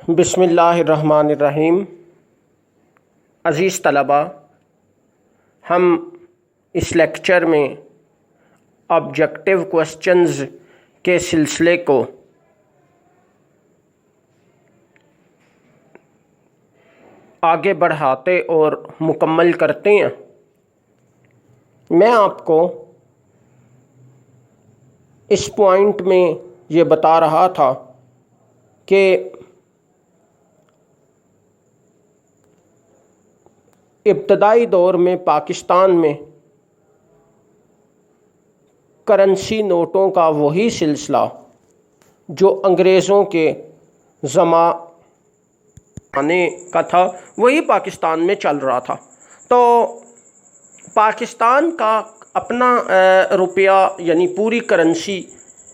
बिस्मिल्लाहिर्रहमानिर्रहीम। अज़ीज़ तलबा, हम इस लेक्चर में ऑब्जेक्टिव क्वेश्चंस के सिलसिले को आगे बढ़ाते और मुकम्मल करते हैं। मैं आपको इस पॉइंट में ये बता रहा था कि इब्तदाई दौर में पाकिस्तान में करेंसी नोटों का वही सिलसिला जो अंग्रेज़ों के ज़माने का था, वही पाकिस्तान में चल रहा था। तो पाकिस्तान का अपना रुपया यानी पूरी करेंसी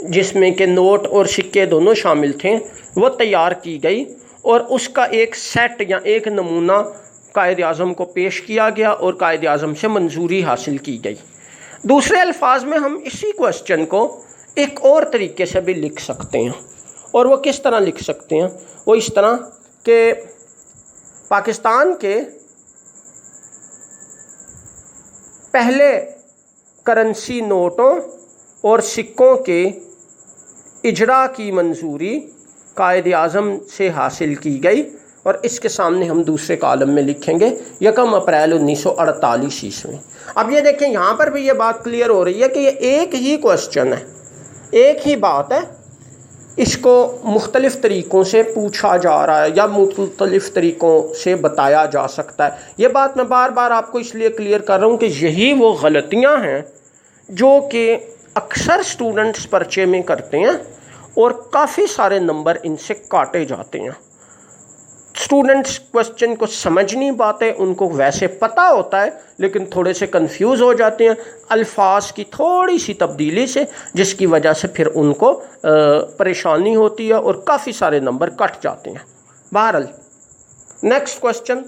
जिसमें के नोट और सिक्के दोनों शामिल थे, वो तैयार की गई और उसका एक सेट या एक नमूना कायद-ए-आज़म को पेश किया गया और कायद-ए-आज़म से मंजूरी हासिल की गई। दूसरे अल्फाज में हम इसी क्वेश्चन को एक और तरीके से भी लिख सकते हैं। और वो किस तरह लिख सकते हैं? वो इस तरह कि पाकिस्तान के पहले करेंसी नोटों और सिक्कों के इजरा की मंजूरी कायद-ए-आज़म से हासिल की गई और इसके सामने हम दूसरे कॉलम में लिखेंगे 1 अप्रैल 1948 ईस्वी। अब ये देखें, यहाँ पर भी ये बात क्लियर हो रही है कि ये एक ही क्वेश्चन है, एक ही बात है, इसको मुख्तलिफ़ तरीक़ों से पूछा जा रहा है या मुख्तलिफ़ तरीक़ों से बताया जा सकता है। ये बात मैं बार बार आपको इसलिए क्लियर कर रहा हूँ कि यही वो गलतियाँ हैं जो कि अक्सर स्टूडेंट्स पर्चे में करते हैं और काफ़ी सारे नंबर इनसे काटे जाते हैं। स्टूडेंट्स क्वेश्चन को समझ नहीं पाते, उनको वैसे पता होता है लेकिन थोड़े से कंफ्यूज हो जाते हैं अल्फाज की थोड़ी सी तब्दीली से, जिसकी वजह से फिर उनको परेशानी होती है और काफ़ी सारे नंबर कट जाते हैं। बहरहाल, नेक्स्ट क्वेश्चन,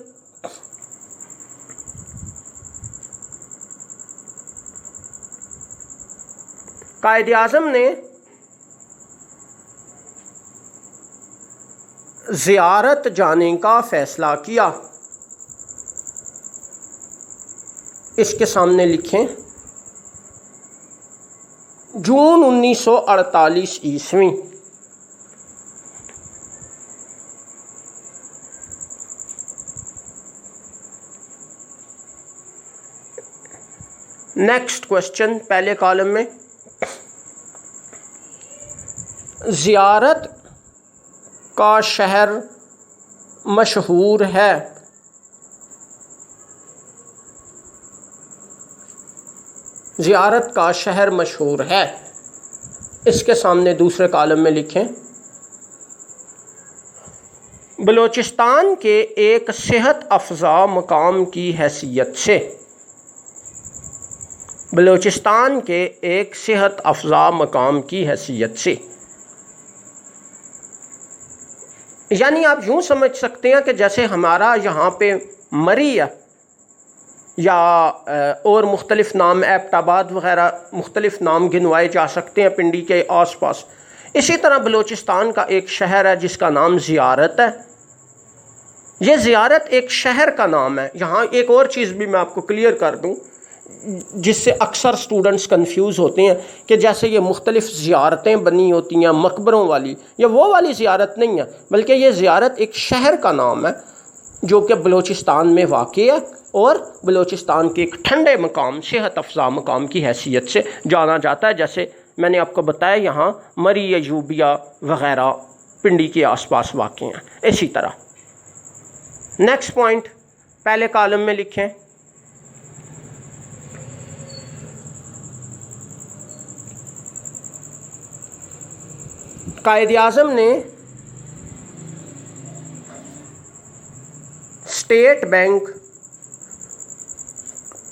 कायद-ए-आज़म ने ज़ियारत जाने का फ़ैसला किया। इसके सामने लिखें जून 1948 ईस्वी। नेक्स्ट क्वेश्चन पहले कॉलम में, ज़ियारत का शहर मशहूर है। ज़ियारत का शहर मशहूर है। इसके सामने दूसरे कॉलम में लिखें बलूचिस्तान के एक सेहत अफ़ज़ा मकाम की हैसियत से। बलूचिस्तान के एक सेहत अफ़ज़ा मकाम की हैसियत से, यानी आप यूँ समझ सकते हैं कि जैसे हमारा यहाँ पे मरी है या और मुख्तलिफ़ नाम एबटाबाद वग़ैरह मुख्तलिफ़ नाम गिनवाए जा सकते हैं पिंडी के आसपास, इसी तरह बलूचिस्तान का एक शहर है जिसका नाम ज़ियारत है। ये ज़ियारत एक शहर का नाम है। यहाँ एक और चीज़ भी मैं आपको क्लियर कर दूँ जिससे अक्सर स्टूडेंट्स कंफ्यूज होते हैं कि जैसे ये मुख्तलिफ़ ज़ियारतें बनी होती हैं मकबरों वाली, ये वो वाली ज़ियारत नहीं है, बल्कि ये ज़ियारत एक शहर का नाम है जो कि बलूचिस्तान में वाक़ई है और बलूचिस्तान के एक ठंडे मकाम, सेहत अफ़ज़ा मकाम की हैसियत से जाना जाता है। जैसे मैंने आपको बताया यहाँ मरी अयूबिया वग़ैरह पिंडी के आसपास वाक़ई हैं। इसी तरह नेक्स्ट पॉइंट पहले कॉलम में लिखें कायद-ए-आज़म ने स्टेट बैंक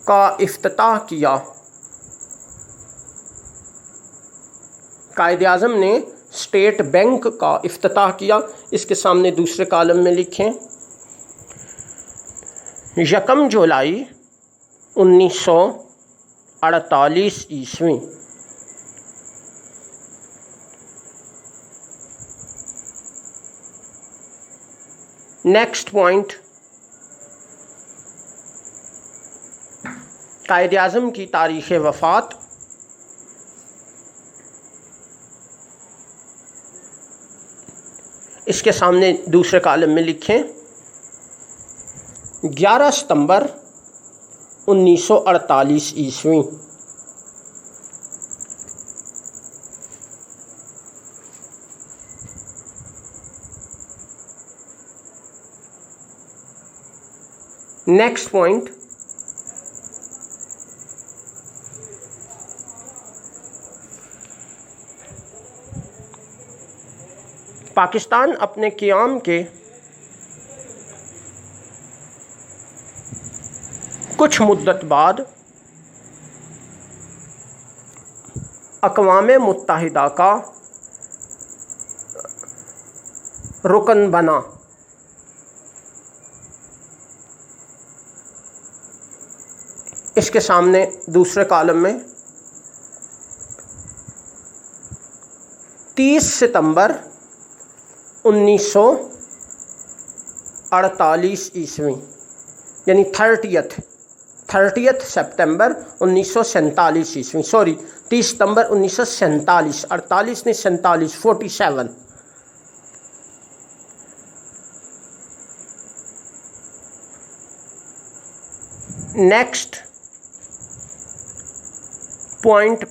का इफ्तिताह किया। कायद-ए-आज़म ने स्टेट बैंक का इफ्तिताह किया। इसके सामने दूसरे कॉलम में लिखें 1 जुलाई 1948 ईस्वी। नेक्स्ट पॉइंट, कायद आज़म की तारीख़ वफ़ात। इसके सामने दूसरे कॉलम में लिखें 11 सितंबर 1948 ईस्वी। नेक्स्ट पॉइंट, पाकिस्तान अपने क़याम के कुछ मुद्दत बाद अक़वाम मुत्तहिदा का रुकन बना। इसके सामने दूसरे कॉलम में 30 सितंबर 1948 ईस्वी, यानी 30 सितंबर 1947 ईस्वी, सॉरी 30 सितंबर 1947, 48 नहीं 47, 47। नेक्स्ट पॉइंट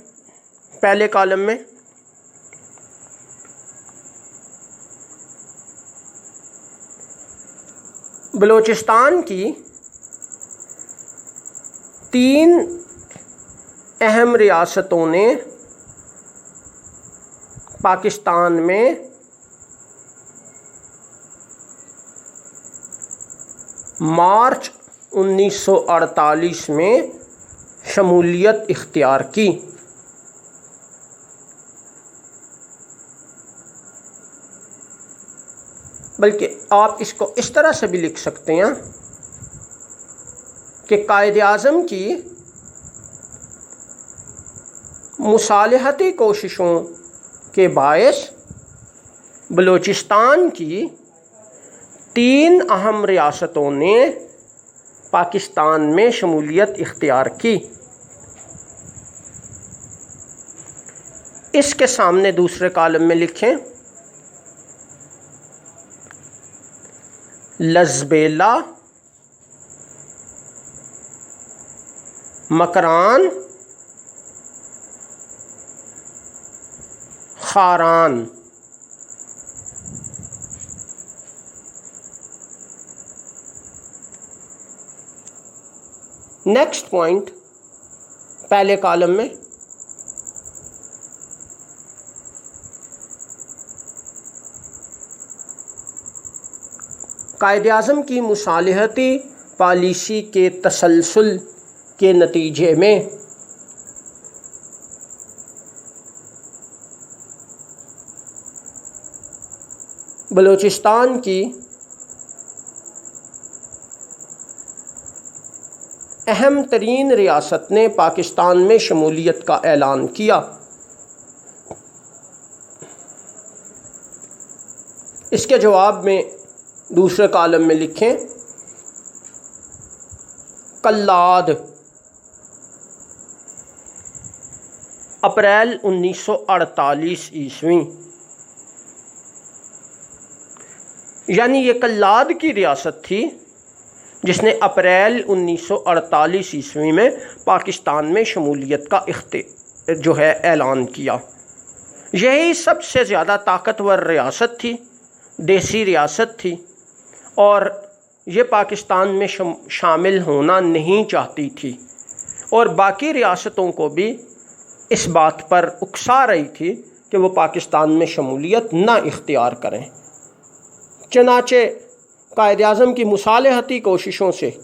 पहले कॉलम में बलूचिस्तान की 3 अहम रियासतों ने पाकिस्तान में मार्च 1948 में शमूलियत इख्तियार की। बल्कि आप इसको इस तरह से भी लिख सकते हैं कि कायद आज़म की मुसालहती कोशिशों के बायस बलूचिस्तान की 3 अहम रियासतों ने पाकिस्तान में शमूलियत इख्तियार की। इसके सामने दूसरे कॉलम में लिखें लज़बेला, मकरान, खारान। नेक्स्ट पॉइंट पहले कॉलम में कायद आज़म की मुसालहती पॉलिसी के तसलसल के नतीजे में बलूचिस्तान की अहम तरीन रियासत ने पाकिस्तान में शमूलियत का ऐलान किया। इसके जवाब में दूसरे कॉलम में लिखें कल्लाद, अप्रैल 1948 ईस्वी। यानी ये कल्लाद की रियासत थी जिसने अप्रैल 1948 ईस्वी में पाकिस्तान में शमूलियत का जो है ऐलान किया। यही सबसे ज़्यादा ताकतवर रियासत थी, देसी रियासत थी, और ये पाकिस्तान में शामिल होना नहीं चाहती थी और बाकी रियासतों को भी इस बात पर उकसा रही थी कि वो पाकिस्तान में शमूलियत ना इख्तियार करें। चनाचे कायद आज़म की मुसालहती कोशिशों से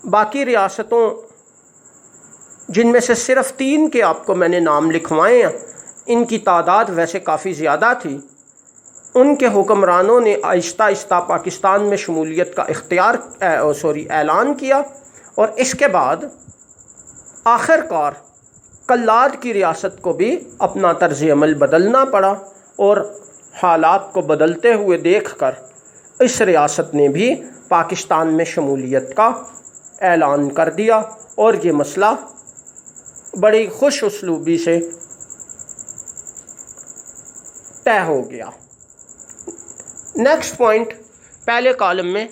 बाकी रियासतों, जिनमें से सिर्फ़ 3 के आपको मैंने नाम लिखवाए हैं, इनकी तादाद वैसे काफ़ी ज़्यादा थी, उनके हुक्मरानों ने आहिस्ता आहिस्ता पाकिस्तान में शमूलियत का ऐलान किया और इसके बाद आखिरकार कल्लाद की रियासत को भी अपना तर्ज़ अमल बदलना पड़ा और हालात को बदलते हुए देखकर इस रियासत ने भी पाकिस्तान में शमूलियत का ऐलान कर दिया और ये मसला बड़ी खुश उसलूबी से तय हो गया। नेक्स्ट पॉइंट पहले कॉलम में,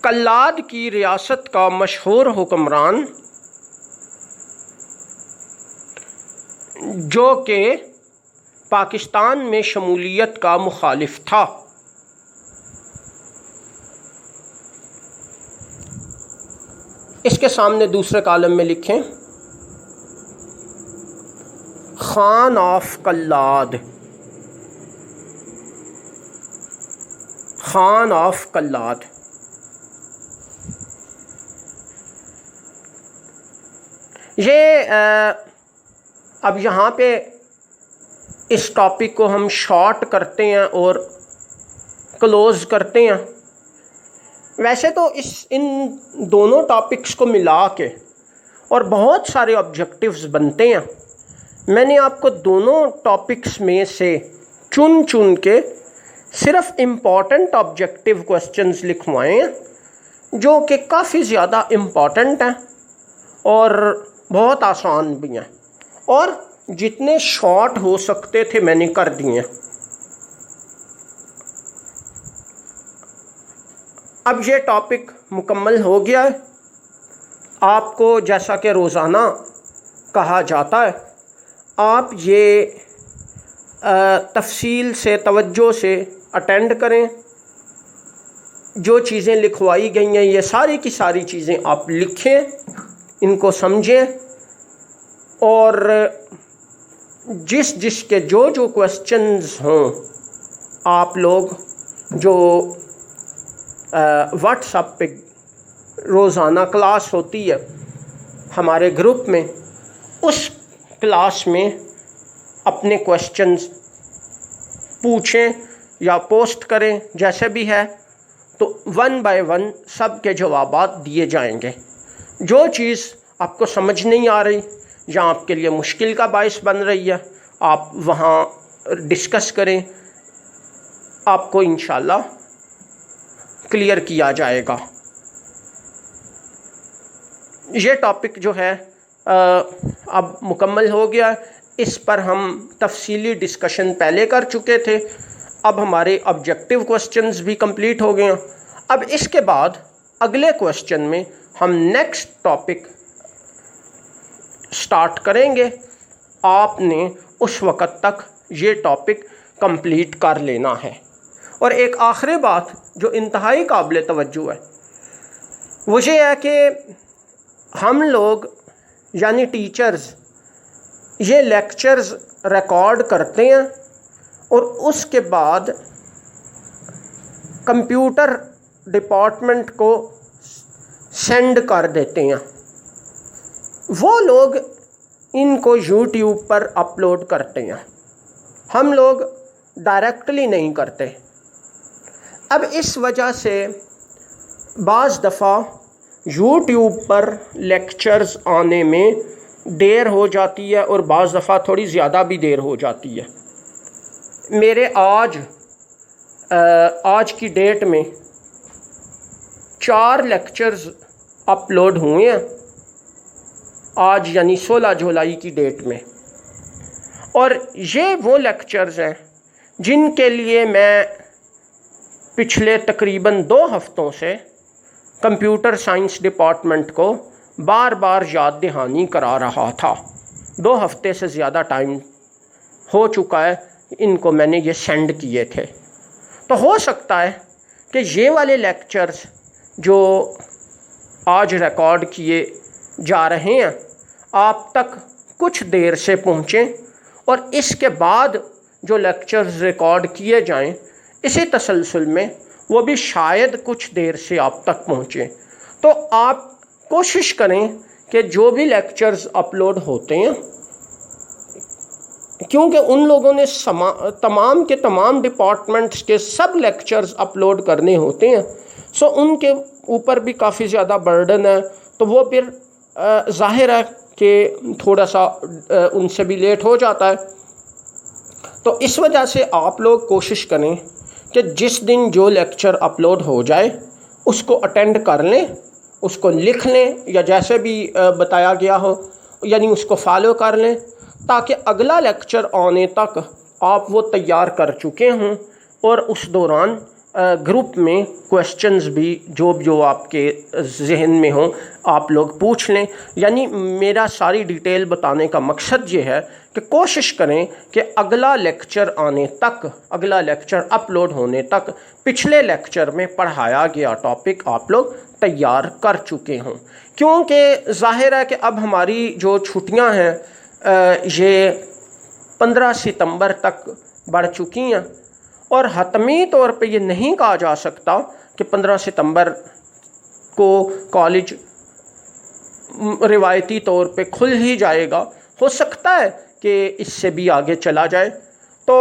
कल्लाद की रियासत का मशहूर हुक्मरान जो कि पाकिस्तान में शमूलियत का मुखालिफ था, इसके सामने दूसरे कॉलम में लिखें खान ऑफ कल्लाद, खान ऑफ कल्लाद। ये अब यहाँ पे इस टॉपिक को हम शॉर्ट करते हैं और क्लोज करते हैं। वैसे तो इन दोनों टॉपिक्स को मिला के और बहुत सारे ऑब्जेक्टिव्स बनते हैं। मैंने आपको दोनों टॉपिक्स में से चुन चुन के सिर्फ इम्पॉर्टेंट ऑब्जेक्टिव क्वेश्चंस लिखवाए हैं जो कि काफ़ी ज़्यादा इम्पॉर्टेंट हैं और बहुत आसान भी हैं, और जितने शॉर्ट हो सकते थे मैंने कर दिए। अब ये टॉपिक मुकम्मल हो गया है। आपको जैसा कि रोज़ाना कहा जाता है, आप ये तफसील से तवज्जो से अटेंड करें। जो चीज़ें लिखवाई गई हैं ये सारी की सारी चीज़ें आप लिखें, इनको समझें, और जिसके जो क्वेश्चंस हों आप लोग जो व्हाट्सएप पे रोज़ाना क्लास होती है हमारे ग्रुप में, उस क्लास में अपने क्वेश्चंस पूछें या पोस्ट करें, जैसे भी है, तो 1 बाय 1 सब के जवाबात दिए जाएंगे। जो चीज़ आपको समझ नहीं आ रही या आपके लिए मुश्किल का बायस बन रही है, आप वहाँ डिस्कस करें, आपको इंशाल्लाह क्लियर किया जाएगा। ये टॉपिक जो है अब मुकम्मल हो गया। इस पर हम तफसीली डिस्कशन पहले कर चुके थे। अब हमारे ऑब्जेक्टिव क्वेश्चंस भी कंप्लीट हो गए हैं। अब इसके बाद अगले क्वेश्चन में हम नेक्स्ट टॉपिक स्टार्ट करेंगे। आपने उस वक़्त तक ये टॉपिक कंप्लीट कर लेना है। और एक आखिरी बात जो इंतहाई काबिल तवज्जो है वो ये है कि हम लोग यानी टीचर्स ये लेक्चर्स रिकॉर्ड करते हैं और उसके बाद कंप्यूटर डिपार्टमेंट को सेंड कर देते हैं। वो लोग इनको यूट्यूब पर अपलोड करते हैं, हम लोग डायरेक्टली नहीं करते। अब इस वजह से बाज़ दफ़ा यूट्यूब पर लेक्चर्स आने में देर हो जाती है और बाज़ दफ़ा थोड़ी ज़्यादा भी देर हो जाती है। मेरे आज की डेट में 4 लेक्चर्स अपलोड हुए हैं आज, यानी 16 जुलाई की डेट में। और ये वो लेक्चर्स हैं जिनके लिए मैं पिछले तकरीबन 2 हफ्तों से कंप्यूटर साइंस डिपार्टमेंट को बार बार याद दहानी करा रहा था। 2 हफ्ते से ज़्यादा टाइम हो चुका है इनको मैंने ये सेंड किए थे। तो हो सकता है कि ये वाले लेक्चर्स जो आज रिकॉर्ड किए जा रहे हैं आप तक कुछ देर से पहुँचें, और इसके बाद जो लेक्चर्स रिकॉर्ड किए जाएं इसी तसलसल में वो भी शायद कुछ देर से आप तक पहुँचें। तो आप कोशिश करें कि जो भी लेक्चर्स अपलोड होते हैं, क्योंकि उन लोगों ने तमाम के तमाम डिपार्टमेंट्स के सब लेक्चर्स अपलोड करने होते हैं, सो उनके ऊपर भी काफ़ी ज़्यादा बर्डन है। तो वो फिर ज़ाहिर है कि थोड़ा सा उनसे भी लेट हो जाता है। तो इस वजह से आप लोग कोशिश करें कि जिस दिन जो लेक्चर अपलोड हो जाए उसको अटेंड कर लें, उसको लिख लें या जैसे भी बताया गया हो, यानी उसको फॉलो कर लें, ताकि अगला लेक्चर आने तक आप वो तैयार कर चुके हों और उस दौरान ग्रुप में क्वेश्चंस भी जो आपके जहन में हो आप लोग पूछ लें। यानी मेरा सारी डिटेल बताने का मकसद ये है कि कोशिश करें कि अगला लेक्चर आने तक, अगला लेक्चर अपलोड होने तक पिछले लेक्चर में पढ़ाया गया टॉपिक आप लोग तैयार कर चुके हों, क्योंकि जाहिर है कि अब हमारी जो छुट्टियां हैं ये 15 सितंबर तक बढ़ चुकी हैं और हतमी तौर पे ये नहीं कहा जा सकता कि 15 सितंबर को कॉलेज रिवायती तौर पे खुल ही जाएगा, हो सकता है कि इससे भी आगे चला जाए। तो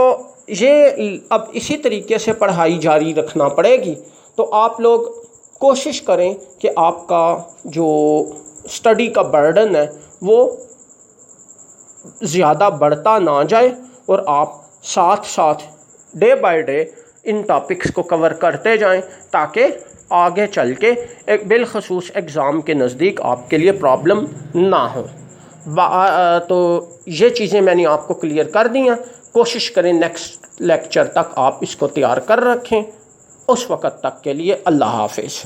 ये अब इसी तरीके से पढ़ाई जारी रखना पड़ेगी। तो आप लोग कोशिश करें कि आपका जो स्टडी का बर्डन है वो ज़्यादा बढ़ता ना जाए और आप साथ साथ day by day in topics को कवर करते जाएं, ताकि आगे चल के एक बिलखसूस एग्ज़ाम के नज़दीक आपके लिए प्रॉब्लम ना हो। तो ये चीज़ें मैंने आपको क्लियर कर दी हैं। कोशिश करें नेक्स्ट लेक्चर तक आप इसको तैयार कर रखें। उस वक़्त तक के लिए अल्लाह हाफ़िज़।